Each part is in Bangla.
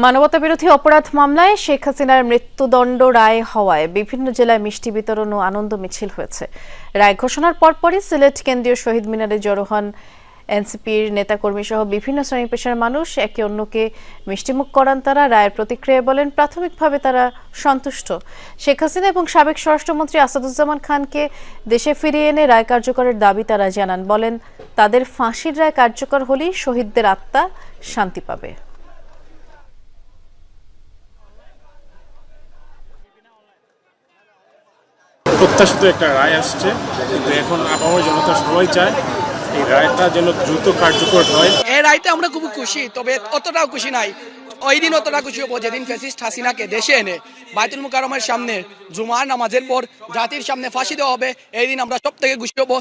মানবতাবিরোধী অপরাধ মামলায় শেখ হাসিনার মৃত্যুদণ্ড রায় হওয়ায় বিভিন্ন জেলায় মিষ্টি বিতরণ ও আনন্দ মিছিল হয়েছে। রায় ঘোষণার পরপরই সিলেট কেন্দ্রীয় শহীদ মিনারে জড়ো হন এনসিপির নেতাকর্মী সহ বিভিন্ন শ্রেণী পেশার মানুষ। একে অন্যকে মিষ্টিমুখ করান তারা। রায়ের প্রতিক্রিয়ায় বলেন, প্রাথমিকভাবে তারা সন্তুষ্ট। শেখ হাসিনা এবং সাবেক স্বরাষ্ট্রমন্ত্রী আসাদুজ্জামান খানকে দেশে ফিরিয়ে এনে রায় কার্যকরের দাবি তারা জানান। বলেন, তাদের ফাঁসির রায় কার্যকর হলেই শহীদদের আত্মা শান্তি পাবে। প্রত্যাশিত একটা রায় আসছে, কিন্তু এখন আপামর জনতা সবাই চায় এই রায়টা যেন দ্রুত কার্যকর হয়। এই রায়তে আমরা খুব খুশি, তবে অতটাও খুশি নাই। ওই দিন অতটা খুশি হবো যেদিন ফ্যাসিস্ট হাসিনাকে দেশে এনে বাইতুল মুকাররমের সামনে জুমার নামাজের পর জাতির সামনে ফাঁসি দেওয়া হবে। এই দিন আমরা সব থেকে খুশি হবো।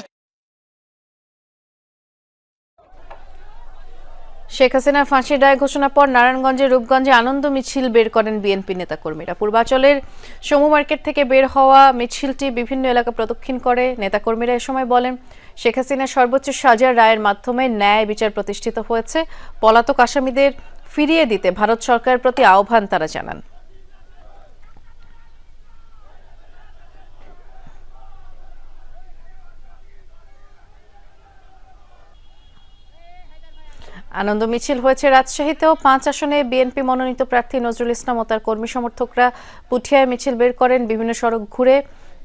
শেখ হাসিনার ফাঁসির রায় ঘোষণার পর নারায়ণগঞ্জের রূপগঞ্জে আনন্দ মিছিল বের করেন বিএনপি নেতাকর্মীরা। পূর্বাচলের সমু মার্কেট থেকে বের হওয়া মিছিলটি বিভিন্ন এলাকা প্রদক্ষিণ করে। নেতাকর্মীরা এ সময় বলেন, শেখ হাসিনার সর্বোচ্চ সাজার রায়ের মাধ্যমে ন্যায় বিচার প্রতিষ্ঠিত হয়েছে। পলাতক আসামিদের ফিরিয়ে দিতে ভারত সরকারের প্রতি আহ্বান তারা জানান। আনন্দ মিছিল হয়েছে রাজশাহীতেও। 5 আসনে বিএনপি মনোনীত প্রার্থী নজরুল ইসলাম ও তার কর্মী সমর্থকরা পুঠিয়ায় মিছিল বের করেন। বিভিন্ন সড়ক ঘুরে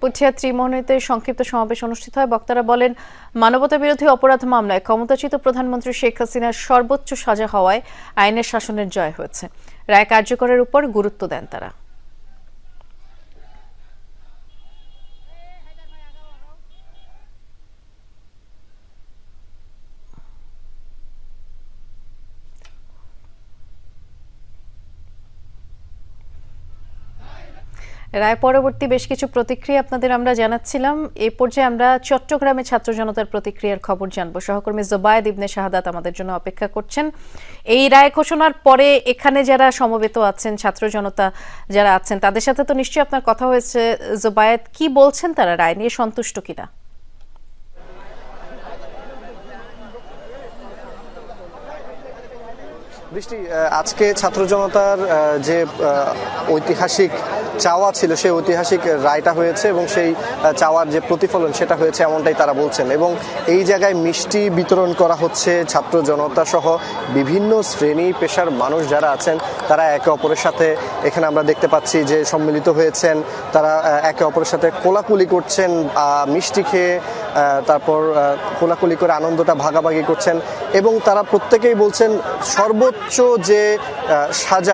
পুঠিয়া ত্রিমোহনীতে সংক্ষিপ্ত সমাবেশ অনুষ্ঠিত হয়। বক্তারা বলেন, মানবতাবিরোধী অপরাধ মামলায় ক্ষমতাচ্যুত প্রধানমন্ত্রী শেখ হাসিনার সর্বোচ্চ সাজা হওয়ায় আইনের শাসনের জয় হয়েছে। রায় কার্যকরের উপর গুরুত্ব দেন তারা। রায় পরবর্তী বেশ কিছু প্রতিক্রিয়া আপনাদের আমরা জানাচ্ছিলাম। এই পর্যায়ে আমরা চট্টগ্রামে ছাত্র জনতার প্রতিক্রিয়ার খবর জানবো। সহকর্মী জোবায়েদ ইবনে শাহাদাত আমাদের জন্য অপেক্ষা করছেন। এই রায় ঘোষণার পরে এখানে যারা সমবেত আছেন, ছাত্র জনতা যারা আছেন, তাদের সাথে তো নিশ্চয়ই আপনার কথা হয়েছে। জোবায়েদ, কি বলছেন তারা, রায় নিয়ে সন্তুষ্ট কিনা? বৃষ্টি, আজকে ছাত্র জনতার যে ঐতিহাসিক চাওয়া ছিল সেই ঐতিহাসিক রায়টা হয়েছে এবং সেই চাওয়ার যে প্রতিফলন সেটা হয়েছে এমনটাই তারা বলছেন। এবং এই জায়গায় মিষ্টি বিতরণ করা হচ্ছে। ছাত্র জনতা সহ বিভিন্ন শ্রেণী পেশার মানুষ যারা আছেন তারা একে অপরের সাথে, এখানে আমরা দেখতে পাচ্ছি যে সম্মিলিত হয়েছেন। তারা একে অপরের সাথে কোলাকুলি করছেন, মিষ্টি খেয়ে তারপর কোলাকুলি করে আনন্দটা ভাগাভাগি করছেন। এবং তারা প্রত্যেকেই বলছেন সর্বোচ্চ যে সাজা